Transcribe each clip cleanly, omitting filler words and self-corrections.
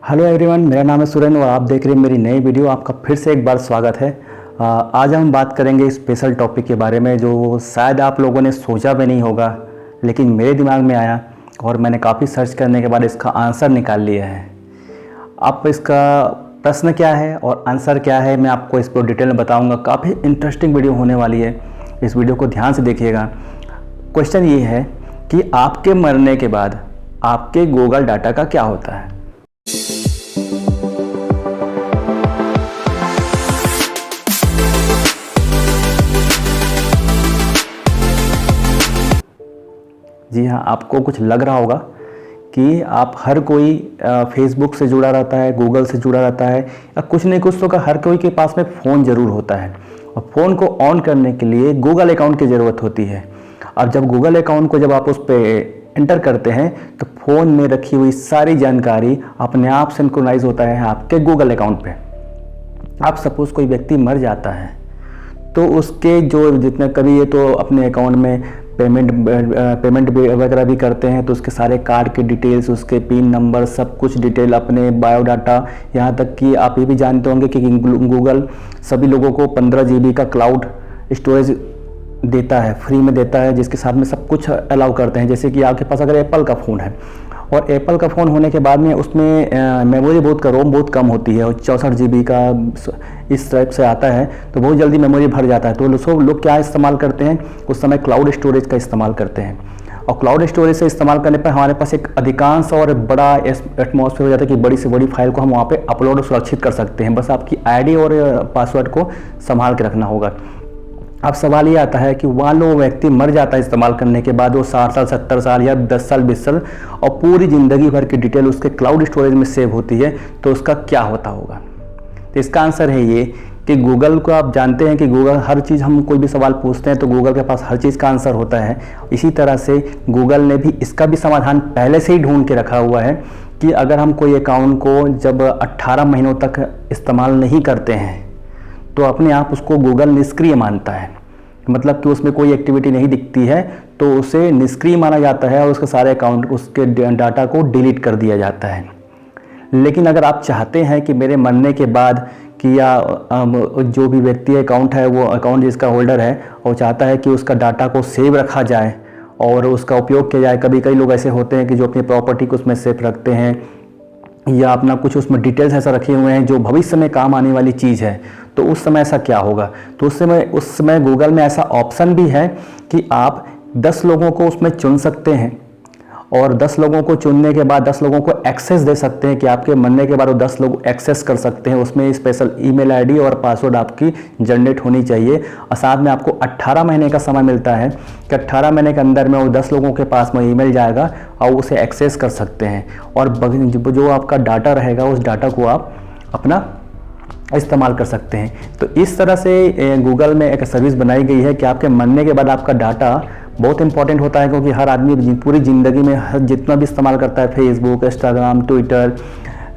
Hello everyone, मेरा नाम है सुरेन और आप देख रहे हैं मेरी नई वीडियो। आपका फिर से एक बार स्वागत है। आज हम बात करेंगे स्पेशल टॉपिक के बारे में जो शायद आप लोगों ने सोचा भी नहीं होगा, लेकिन मेरे दिमाग में आया और मैंने काफ़ी सर्च करने के बाद इसका आंसर निकाल लिया है। आप इसका प्रश्न क्या है और आंसर क्या है मैं आपको इस पर डिटेल में बताऊँगा। काफ़ी इंटरेस्टिंग वीडियो होने वाली है, इस वीडियो को ध्यान से देखिएगा। क्वेश्चन ये है कि आपके मरने के बाद आपके गूगल डाटा का क्या होता है। जी हाँ, आपको कुछ लग रहा होगा कि आप हर कोई फेसबुक से जुड़ा रहता है, गूगल से जुड़ा रहता है, या कुछ नहीं कुछ तो का हर कोई के पास में फ़ोन ज़रूर होता है और फ़ोन को ऑन करने के लिए गूगल अकाउंट की ज़रूरत होती है। अब जब गूगल अकाउंट को जब आप उस पर एंटर करते हैं तो फ़ोन में रखी हुई सारी जानकारी अपने आप सिंक्रोनाइज होता है आपके गूगल अकाउंट पे। आप सपोज़ कोई व्यक्ति मर जाता है तो उसके जो जितने कभी ये तो अपने अकाउंट में पेमेंट वगैरह भी करते हैं, तो उसके सारे कार्ड के डिटेल्स, उसके पिन नंबर, सब कुछ डिटेल, अपने बायोडाटा, यहाँ तक कि आप ये भी जानते होंगे कि गूगल सभी लोगों को 15 GB का क्लाउड स्टोरेज देता है, फ्री में देता है, जिसके साथ में सब कुछ अलाउ करते हैं। जैसे कि आपके पास अगर एप्पल का फ़ोन है और एप्पल का फ़ोन होने के बाद में उसमें मेमोरी रोम बहुत कम होती है और 64 GB का इस टाइप से आता है, तो बहुत जल्दी मेमोरी भर जाता है। तो सब लोग क्या इस्तेमाल करते हैं उस समय, क्लाउड स्टोरेज का इस्तेमाल करते हैं। और क्लाउड स्टोरेज से इस्तेमाल करने पर हमारे पास एक अधिकांश और बड़ा एटमॉस्फेयर हो जाता है कि बड़ी से बड़ी फाइल को हम वहाँ पे अपलोड और सुरक्षित कर सकते हैं। बस आपकी आईडी और पासवर्ड को संभाल के रखना होगा। अब सवाल ये आता है कि मान लो व्यक्ति मर जाता है इस्तेमाल करने के बाद, वो 60 साल 70 साल या 10 साल 20 साल और पूरी ज़िंदगी भर की डिटेल उसके क्लाउड स्टोरेज में सेव होती है, तो उसका क्या होता होगा। तो इसका आंसर है ये कि गूगल को आप जानते हैं कि गूगल हर चीज़, हम कोई भी सवाल पूछते हैं तो गूगल के पास हर चीज़ का आंसर होता है। इसी तरह से गूगल ने भी इसका भी समाधान पहले से ही ढूंढ के रखा हुआ है कि अगर हम कोई अकाउंट को जब 18 महीनों तक इस्तेमाल नहीं करते हैं तो अपने आप उसको गूगल निष्क्रिय मानता है। मतलब कि उसमें कोई एक्टिविटी नहीं दिखती है तो उसे निष्क्रिय माना जाता है और उसके सारे अकाउंट, उसके डाटा को डिलीट कर दिया जाता है। लेकिन अगर आप चाहते हैं कि मेरे मरने के बाद कि या जो भी व्यक्ति अकाउंट है, वो अकाउंट जिसका होल्डर है, वो चाहता है कि उसका डाटा को सेव रखा जाए और उसका उपयोग किया जाए। कभी कई लोग ऐसे होते हैं कि जो अपनी प्रॉपर्टी को उसमें सेव रखते हैं या अपना कुछ उसमें डिटेल्स ऐसा रखे हुए हैं जो भविष्य में काम आने वाली चीज़ है, तो उस समय ऐसा क्या होगा। तो उस समय गूगल में ऐसा ऑप्शन भी है कि आप 10 लोगों को उसमें चुन सकते हैं और 10 लोगों को चुनने के बाद 10 लोगों को एक्सेस दे सकते हैं कि आपके मरने के बाद वो 10 लोग एक्सेस कर सकते हैं। उसमें स्पेशल ईमेल आईडी और पासवर्ड आपकी जनरेट होनी चाहिए और साथ में आपको 18 महीने का समय मिलता है कि 18 महीने के अंदर में वो 10 लोगों के पास में ईमेल जाएगा और उसे एक्सेस कर सकते हैं और जो आपका डाटा रहेगा उस डाटा को आप अपना इस्तेमाल कर सकते हैं। तो इस तरह से गूगल में एक सर्विस बनाई गई है कि आपके मरने के बाद आपका डाटा बहुत इंपॉर्टेंट होता है, क्योंकि हर आदमी पूरी ज़िंदगी में जितना भी इस्तेमाल करता है, फेसबुक, इंस्टाग्राम, ट्विटर,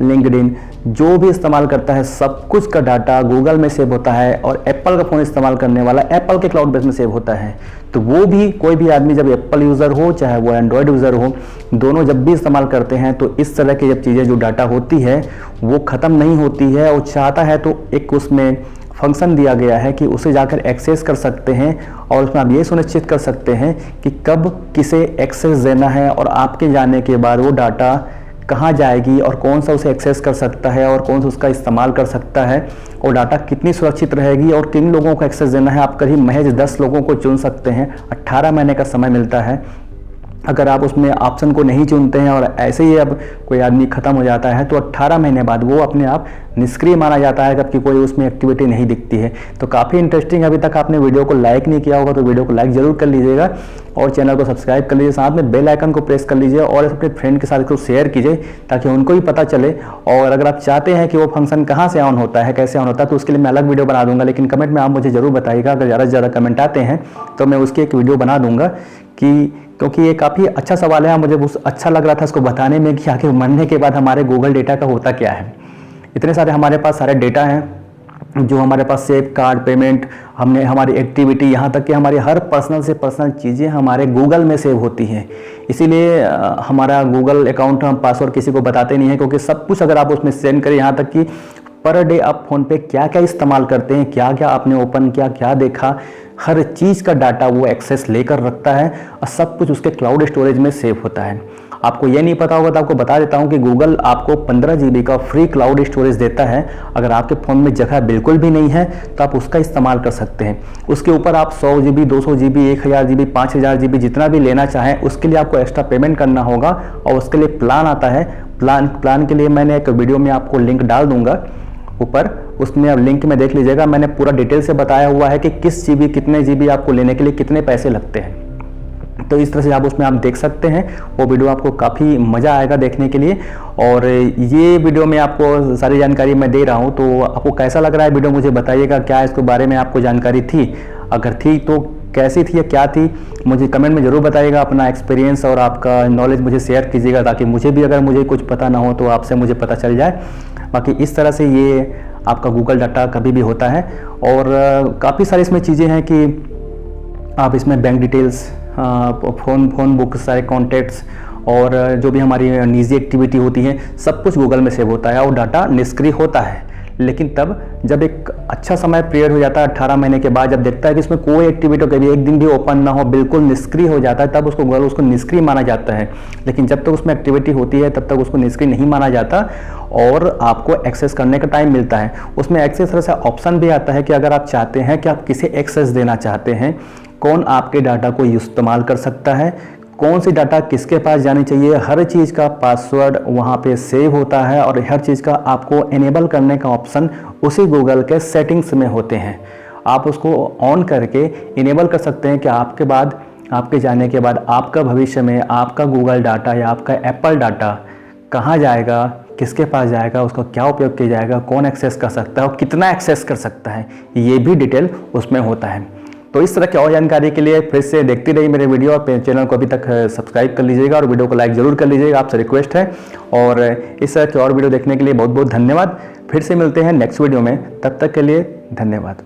लिंक्डइन, जो भी इस्तेमाल करता है सब कुछ का डाटा गूगल में सेव होता है और एप्पल का फ़ोन इस्तेमाल करने वाला एप्पल के क्लाउड बेस में सेव होता है। तो वो भी कोई भी आदमी जब एप्पल यूज़र हो चाहे वो एंड्रॉयड यूज़र हो, दोनों जब भी इस्तेमाल करते हैं तो इस तरह की जब चीज़ें जो डाटा होती है वो ख़त्म नहीं होती है। और चाहता है तो एक उसमें फंक्शन दिया गया है कि उसे जाकर एक्सेस कर सकते हैं और उसमें आप ये सुनिश्चित कर सकते हैं कि कब किसे एक्सेस देना है और आपके जाने के बाद वो डाटा कहाँ जाएगी और कौन सा उसे एक्सेस कर सकता है और कौन सा उसका इस्तेमाल कर सकता है और डाटा कितनी सुरक्षित रहेगी और किन लोगों को एक्सेस देना है। आप करीब महज 10 लोगों को चुन सकते हैं, 18 महीने का समय मिलता है। अगर आप उसमें ऑप्शन को नहीं चुनते हैं और ऐसे ही अब कोई आदमी ख़त्म हो जाता है तो 18 महीने बाद वो अपने आप निष्क्रिय माना जाता है, जबकि कोई उसमें एक्टिविटी नहीं दिखती है। तो काफ़ी इंटरेस्टिंग। अभी तक आपने वीडियो को लाइक नहीं किया होगा तो वीडियो को लाइक ज़रूर कर लीजिएगा और चैनल को सब्सक्राइब कर लीजिए, साथ में बेल आइकन को प्रेस कर लीजिए और अपने फ्रेंड के साथ इसको शेयर कीजिए ताकि उनको भी पता चले। और अगर आप चाहते हैं कि वो फंक्शन कहाँ से ऑन होता है, कैसे ऑन होता है, तो उसके लिए मैं अलग वीडियो बना दूंगा। लेकिन कमेंट में आप मुझे ज़रूर बताइएगा, अगर ज़्यादा से ज़्यादा कमेंट आते हैं तो मैं उसकी एक वीडियो बना दूंगा क्योंकि ये काफ़ी अच्छा सवाल है। मुझे अच्छा लग रहा था इसको बताने में कि आखिर मरने के बाद हमारे गूगल डेटा का होता क्या है। इतने सारे हमारे पास सारे डेटा हैं जो हमारे पास सेव कार्ड पेमेंट, हमने हमारी एक्टिविटी, यहाँ तक कि हमारी हर पर्सनल से पर्सनल चीज़ें हमारे गूगल में सेव होती हैं। इसीलिए हमारा गूगल अकाउंट हम पासवर्ड किसी को बताते नहीं हैं, क्योंकि सब कुछ अगर आप उसमें सेंड करें, यहाँ तक कि पर डे आप फ़ोन पे क्या क्या इस्तेमाल करते हैं, क्या क्या आपने ओपन किया, क्या देखा, हर चीज़ का डाटा वो एक्सेस लेकर रखता है और सब कुछ उसके क्लाउड स्टोरेज में सेव होता है। आपको ये नहीं पता होगा तो आपको बता देता हूँ कि गूगल आपको 15 GB का फ्री क्लाउड स्टोरेज देता है। अगर आपके फ़ोन में जगह बिल्कुल भी नहीं है तो आप उसका इस्तेमाल कर सकते हैं। उसके ऊपर आप 100 GB, 200 GB, 1000 GB, 5000 GB जितना भी लेना चाहें, उसके लिए आपको एक्स्ट्रा पेमेंट करना होगा और उसके लिए प्लान आता है। प्लान के लिए मैंने एक वीडियो में आपको लिंक डाल दूंगा ऊपर, उसमें आप लिंक में देख लीजिएगा। मैंने पूरा डिटेल से बताया हुआ है कि किस GB, कितने GB आपको लेने के लिए कितने पैसे लगते हैं। तो इस तरह से आप उसमें आप देख सकते हैं। वो वीडियो आपको काफ़ी मज़ा आएगा देखने के लिए। और ये वीडियो में आपको सारी जानकारी मैं दे रहा हूँ, तो आपको कैसा लग रहा है वीडियो मुझे बताइएगा। क्या इसके बारे में आपको जानकारी थी? अगर थी तो कैसी थी या क्या थी, मुझे कमेंट में ज़रूर बताइएगा। अपना एक्सपीरियंस और आपका नॉलेज मुझे शेयर कीजिएगा, ताकि मुझे भी अगर मुझे कुछ पता ना हो तो आपसे मुझे पता चल जाए। बाकी इस तरह से ये आपका गूगल डाटा कभी भी होता है। और काफ़ी सारी इसमें चीज़ें हैं कि आप इसमें बैंक डिटेल्स, फ़ोन बुक, सारे कॉन्टैक्ट्स और जो भी हमारी निजी एक्टिविटी होती है, सब कुछ गूगल में सेव होता है और डाटा निष्क्रिय होता है। लेकिन तब जब एक अच्छा समय पीरियड हो जाता है 18 महीने के बाद, जब देखता है कि इसमें कोई एक्टिविटी कभी एक दिन भी ओपन ना हो, बिल्कुल निष्क्रिय हो जाता है, तब उसको गूगल उसको निष्क्रिय माना जाता है। लेकिन जब तक उसमें एक्टिविटी होती है तब तक उसको निष्क्रिय नहीं माना जाता और आपको एक्सेस करने का टाइम मिलता है। उसमें एक्सेस तरह से ऑप्शन भी आता है कि अगर आप चाहते हैं कि आप किसे एक्सेस देना चाहते हैं, कौन आपके डाटा को इस्तेमाल कर सकता है, कौन सी डाटा किसके पास जानी चाहिए, हर चीज़ का पासवर्ड वहाँ पे सेव होता है और हर चीज़ का आपको इनेबल करने का ऑप्शन उसी गूगल के सेटिंग्स में होते हैं। आप उसको ऑन करके इनेबल कर सकते हैं कि आपके जाने के बाद आपका भविष्य में आपका गूगल डाटा या आपका एप्पल डाटा कहाँ जाएगा, किसके पास जाएगा, उसका क्या उपयोग किया जाएगा, कौन एक्सेस कर सकता है और कितना एक्सेस कर सकता है, ये भी डिटेल उसमें होता है। तो इस तरह की और जानकारी के लिए फिर से देखते रहिए मेरे वीडियो और चैनल को अभी तक सब्सक्राइब कर लीजिएगा और वीडियो को लाइक ज़रूर कर लीजिएगा, आपसे रिक्वेस्ट है। और इस तरह के और वीडियो देखने के लिए बहुत बहुत धन्यवाद। फिर से मिलते हैं नेक्स्ट वीडियो में, तब तक के लिए धन्यवाद।